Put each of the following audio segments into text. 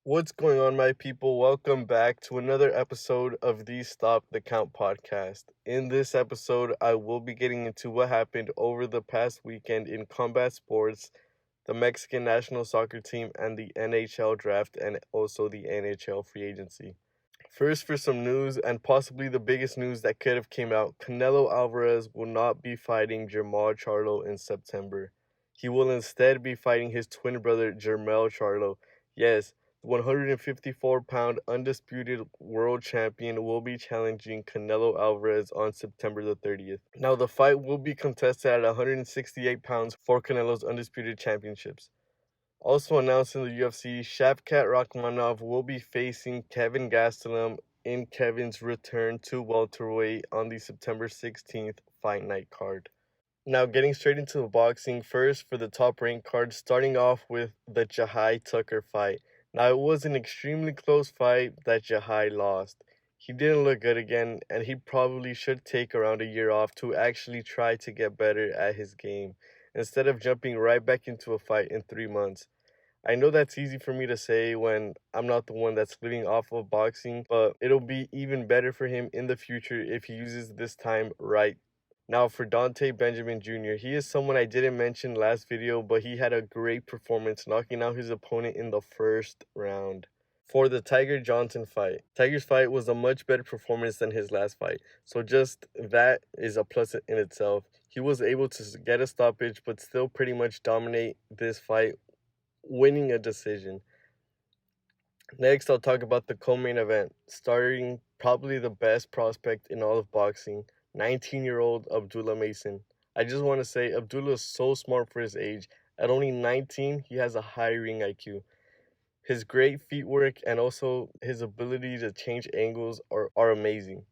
What's going on, my people? Welcome back to another episode of the Stop the Count podcast. In this episode, I will be getting into what happened over the past weekend in combat sports, the Mexican national soccer team, and the NHL Draft, and also the NHL Free Agency. First, for some news, and possibly the biggest news that could have came out, Canelo Alvarez will not be fighting Jermall Charlo in September. He will instead be fighting his twin brother, Jermell Charlo. Yes, the 154-pound undisputed world champion will be challenging Canelo Alvarez on September the 30th. Now, the fight will be contested at 168 pounds for Canelo's undisputed championships. Also announced in the UFC, Shavkat Rakhmonov will be facing Kevin Gastelum in Kevin's return to welterweight on the September 16th Fight Night card. Now, getting straight into the boxing, first for the top ranked card, starting off with the Jahitucker fight. Now, it was an extremely close fight that Jahi lost. He didn't look good again, and he probably should take around a year off to actually try to get better at his game, instead of jumping right back into a fight in 3 months. I know that's easy for me to say when I'm not the one that's living off of boxing, but it'll be even better for him in the future if he uses this time right. Now for dantebenjaminjr, he is someone I didn't mention last video, but he had a great performance, knocking out his opponent in the first round. For the Tiger Johnson fight, Tiger's fight was a much better performance than his last fight, so just that is a plus in itself. He was able to get a stoppage, but still pretty much dominate this fight, winning a decision. Next, I'll talk about the co-main event, starting probably the best prospect in all of boxing, 19-year-old Abdullahmason. I just want to say Abdullah is so smart for his age. At only 19, he has a high ring IQ. His great feet work and also his ability to change angles are amazing.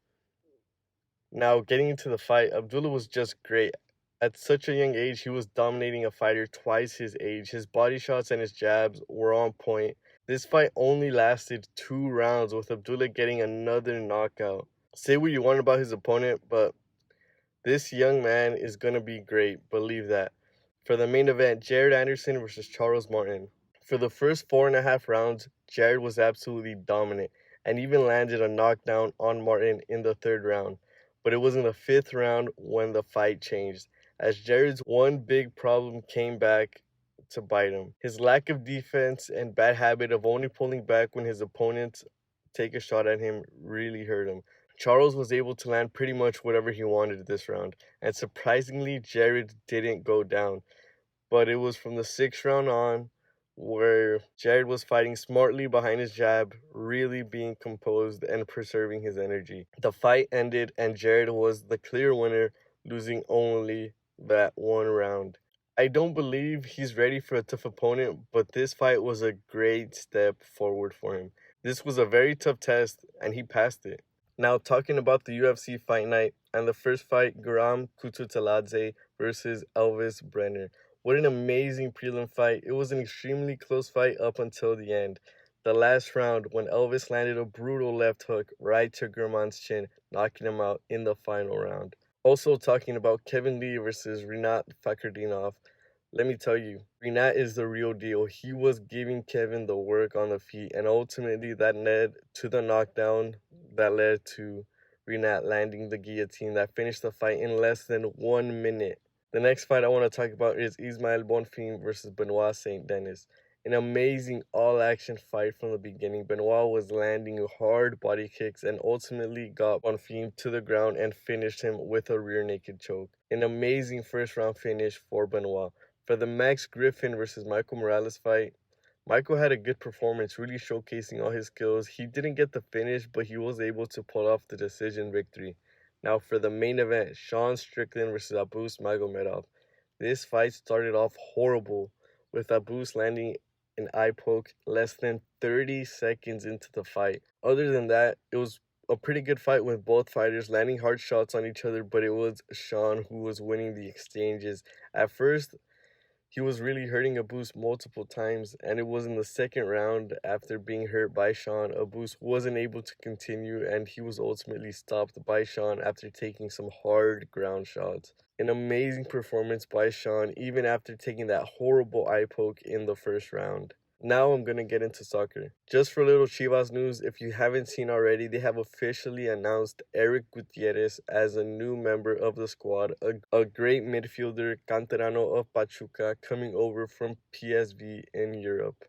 Now, getting into the fight, Abdullah was just great. At such a young age, he was dominating a fighter twice his age. His body shots and his jabs were on point. This fight only lasted 2 rounds, with Abdullah getting another knockout. Say what you want about his opponent, but this young man is going to be great, believe that. For the main event, Jared Anderson versus Charles Martin. For the first 4.5 rounds, Jared was absolutely dominant and even landed a knockdown on Martin in the 3rd round. But it was in the 5th round when the fight changed, as Jared's one big problem came back to bite him. His lack of defense and bad habit of only pulling back when his opponents take a shot at him really hurt him. Charles was able to land pretty much whatever he wanted this round, and surprisingly, Jared didn't go down. But it was from the 6th round on where Jared was fighting smartly behind his jab, really being composed and preserving his energy. The fight ended and Jared was the clear winner, losing only that 1 round. I don't believe he's ready for a tough opponent, but this fight was a great step forward for him. This was a very tough test and he passed it. Now, talking about the UFC Fight Night and the first fight, guramkutateladze versus elvisbrener. What an amazing prelim fight. It was an extremely close fight up until the end. The last round, when Elvis landed a brutal left hook right to Gurman's chin, knocking him out in the final round. Also talking about Kevinlee versus rinatfakhretdinov. Let me tell you, Rinat is the real deal. He was giving Kevin the work on the feet, and ultimately that led to the knockdown that led to Rinat landing the guillotine that finished the fight in less than 1 minute. The next fight I want to talk about is Ismaelbonfim versus benoitsaintdenis. An amazing all-action fight from the beginning. Benoit was landing hard body kicks and ultimately got Bonfim to the ground and finished him with a rear naked choke. An amazing first-round finish for Benoit. For the Max Griffin versus michaelmorales fight, Michael had a good performance, really showcasing all his skills. He didn't get the finish, but he was able to pull off the decision victory. Now for the main event, Seanstrickland versus abusmagomedov. This fight started off horrible, with Abus landing an eye poke less than 30 seconds into the fight. Other than that, it was a pretty good fight with both fighters landing hard shots on each other, but it was Sean who was winning the exchanges. At first, he was really hurting Abus multiple times, and it was in the 2nd round, after being hurt by Sean, Abus wasn't able to continue, and he was ultimately stopped by Sean after taking some hard ground shots. An amazing performance by Sean, even after taking that horrible eye poke in the 1st round. Now I'm going to get into soccer. Just for a little Chivas news, if you haven't seen already, they have officially announced Eric Gutierrez as a new member of the squad, a great midfielder, canterano of Pachuca, coming over from PSV in Europe.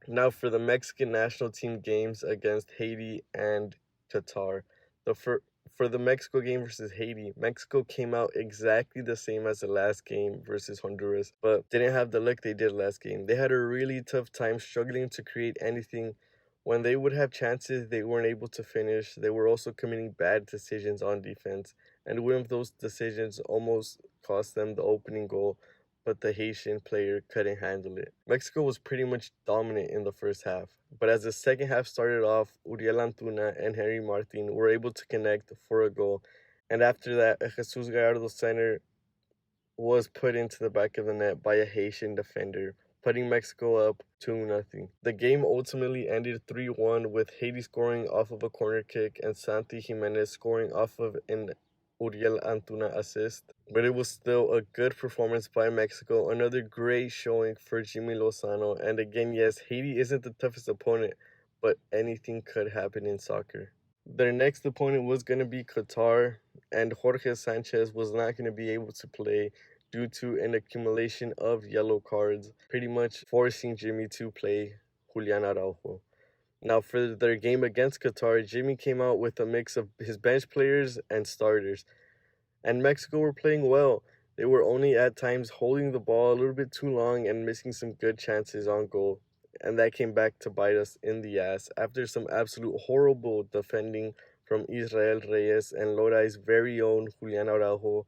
Now for the Mexican national team games against Haiti and Qatar. The for the Mexico game versus Haiti, Mexico came out exactly the same as the last game versus Honduras, but didn't have the luck they did last game. They had a really tough time struggling to create anything. When they would have chances, they weren't able to finish. They were also committing bad decisions on defense, and one of those decisions almost cost them the opening goal, but the Haitian player couldn't handle it. Mexico was pretty much dominant in the first half, but as the second half started off, Uriel Antuna and Henry Martin were able to connect for a goal, and after that, a Jesus Gallardo center was put into the back of the net by a Haitian defender, putting Mexico up 2-0. The game ultimately ended 3-1 with Haiti scoring off of a corner kick and Santi Jimenez scoring off of an Uriel Antuna assist, but it was still a good performance by Mexico, another great showing for Jimmy Lozano, and again, yes, Haiti isn't the toughest opponent, but anything could happen in soccer. Their next opponent was going to be Qatar, and Jorge Sanchez was not going to be able to play due to an accumulation of yellow cards, pretty much forcing Jimmy to play Julian Araujo. Now, for their game against Qatar, Jimmy came out with a mix of his bench players and starters. And Mexico were playing well. They were only at times holding the ball a little bit too long and missing some good chances on goal. And that came back to bite us in the ass after some absolute horrible defending from Israel Reyes and Lorai's very own Julian Araujo.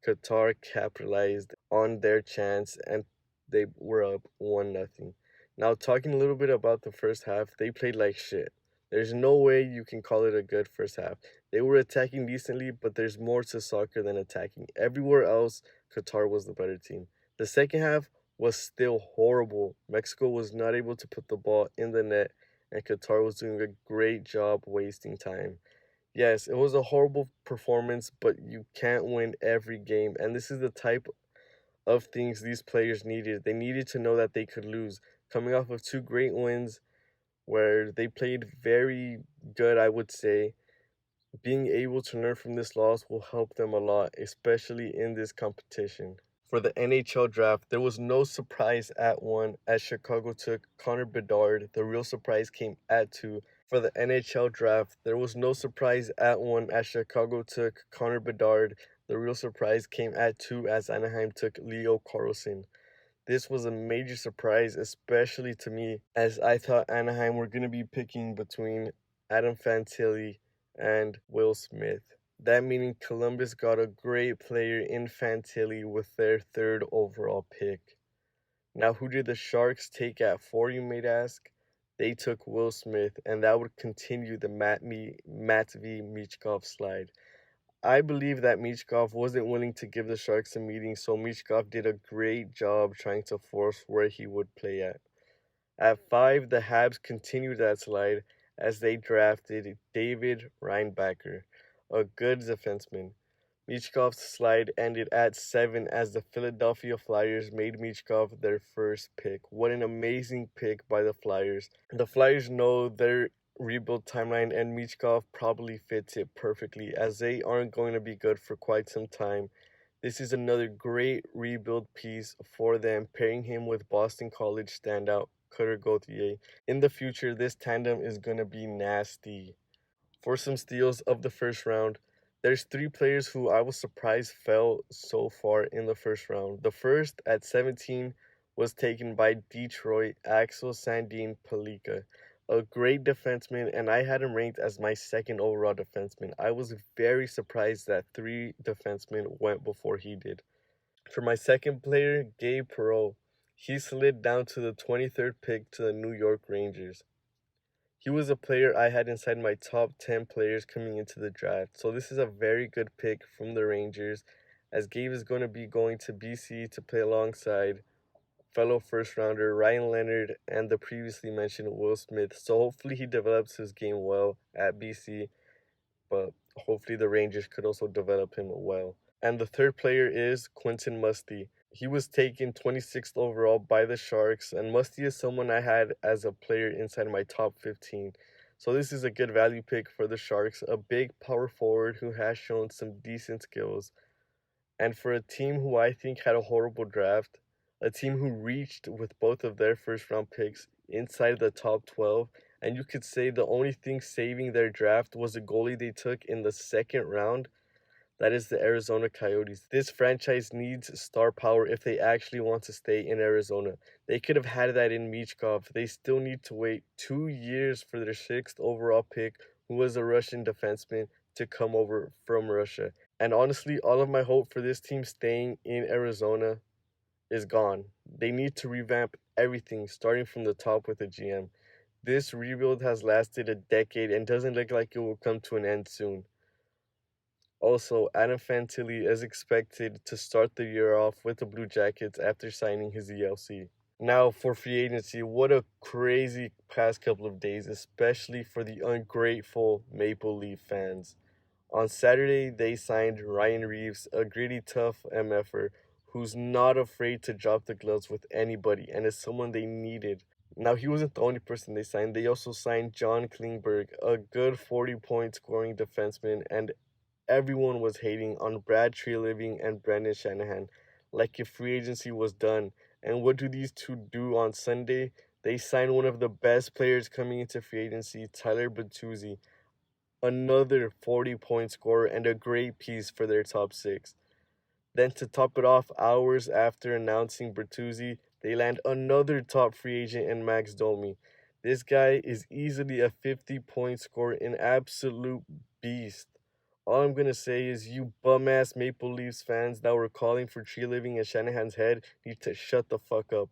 Qatar capitalized on their chance and they were up 1-0. Now, talking a little bit about the first half, they played like shit. There's no way you can call it a good first half. They were attacking decently, but there's more to soccer than attacking. Everywhere else, Qatar was the better team. The second half was still horrible. Mexico was not able to put the ball in the net, and Qatar was doing a great job wasting time. Yes, it was a horrible performance, but you can't win every game. And this is the type of things these players needed. They needed to know that they could lose. Coming off of two great wins where they played very good, I would say, being able to learn from this loss will help them a lot, especially in this competition. For the NHL Draft, there was no surprise at 1 as Chicago took Connorbedard. The real surprise came at 2. For the NHL Draft, there was no surprise at 1 as Chicago took Connorbedard. The real surprise came at 2 as Anaheim took leocarlson. This was a major surprise, especially to me, as I thought Anaheim were going to be picking between adamfantili and willsmith. That meaning Columbus got a great player in Fantilli with their third overall pick. Now, who did the Sharks take at 4, you may ask? They took willsmith, and that would continue the matveimichkov slide. I believe that Michkov wasn't willing to give the Sharks a meeting, so Michkov did a great job trying to force where he would play at. At 5, the Habs continued that slide as they drafted David Reinbacher, a good defenseman. Michkov's slide ended at 7 as the Philadelphia Flyers made Michkov their first pick. What an amazing pick by the Flyers. The Flyers know their rebuild timeline and Michkov probably fits it perfectly as they aren't going to be good for quite some time. This is another great rebuild piece for them, pairing him with Boston College standout Cutter Gauthier. In the future, this tandem is going to be nasty. For some steals of the first round, there's 3 players who I was surprised fell so far in the first round. The first, at 17, was taken by Detroit Axel Sandin Pelika, a great defenseman, and I had him ranked as my second overall defenseman. I was very surprised that 3 defensemen went before he did. For my second player, Gabe Perreault, he slid down to the 23rd pick to the New York Rangers. He was a player I had inside my top 10 players coming into the draft, so this is a very good pick from the Rangers, as Gabe is going to be going to BC to play alongside fellow first rounder Ryan Leonard and the previously mentioned willsmith, so hopefully he develops his game well at BC, but hopefully the Rangers could also develop him well. And the third player is Quentin Musty. He was taken 26th overall by the Sharks, and Musty is someone I had as a player inside my top 15. So this is a good value pick for the Sharks, a big power forward who has shown some decent skills. And for a team who I think had a horrible draft, a team who reached with both of their first round picks inside the top 12, and you could say the only thing saving their draft was a goalie they took in the second round, that is the Arizona Coyotes. This franchise needs star power if they actually want to stay in Arizona. They could have had that in Michkov. They still need to wait 2 years for their sixth overall pick, who was a Russian defenseman, to come over from Russia. And honestly, all of my hope for this team staying in Arizona is gone. They need to revamp everything, starting from the top with the GM. This rebuild has lasted a decade and doesn't look like it will come to an end soon. Also, adamfantili is expected to start the year off with the Blue Jackets after signing his ELC. Now, for free agency, what a crazy past couple of days, especially for the ungrateful Maple Leaf fans. On Saturday, they signed Ryan Reeves, a gritty, tough MFer who's not afraid to drop the gloves with anybody and is someone they needed. Now, he wasn't the only person they signed. They also signed John Klingberg, a good 40-point scoring defenseman, and everyone was hating on Brad Treliving and Brendan Shanahan like if free agency was done. And what do these two do on Sunday? They sign one of the best players coming into free agency, Tyler Bertuzzi, another 40-point scorer and a great piece for their top six. Then to top it off, hours after announcing Bertuzzi, they land another top free agent in Max Domi. This guy is easily a 50-point scorer, an absolute beast. All I'm gonna say is you bum-ass Maple Leafs fans that were calling for tree living in Shanahan's head need to shut the fuck up.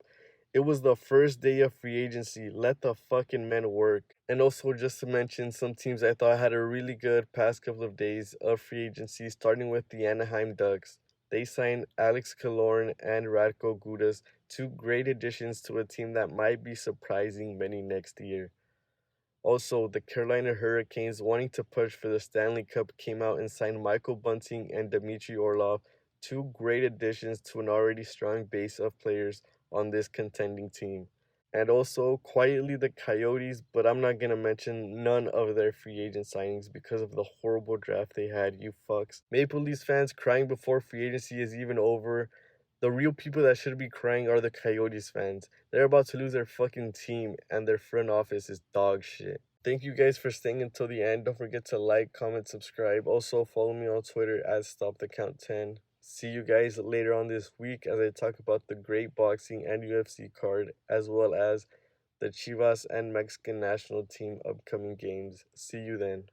It was the first day of free agency. Let the fucking men work. And also, just to mention some teams I thought had a really good past couple of days of free agency, starting with the Anaheim Ducks. They signed Alex Killorn and Radko Gudas, two great additions to a team that might be surprising many next year. Also, the Carolina Hurricanes, wanting to push for the Stanley Cup, came out and signed Michael Bunting and Dmitry Orlov, two great additions to an already strong base of players on this contending team. And also, quietly, the Coyotes, but I'm not going to mention none of their free agent signings because of the horrible draft they had, you fucks. Maple Leafs fans crying before free agency is even over. The real people that should be crying are the Coyotes fans. They're about to lose their fucking team, and their front office is dog shit. Thank you guys for staying until the end. Don't forget to like, comment, subscribe. Also, follow me on Twitter at StopTheCount10. See you guys later on this week as I talk about the great boxing and UFC card, as well as the Chivas and Mexican national team upcoming games. See you then.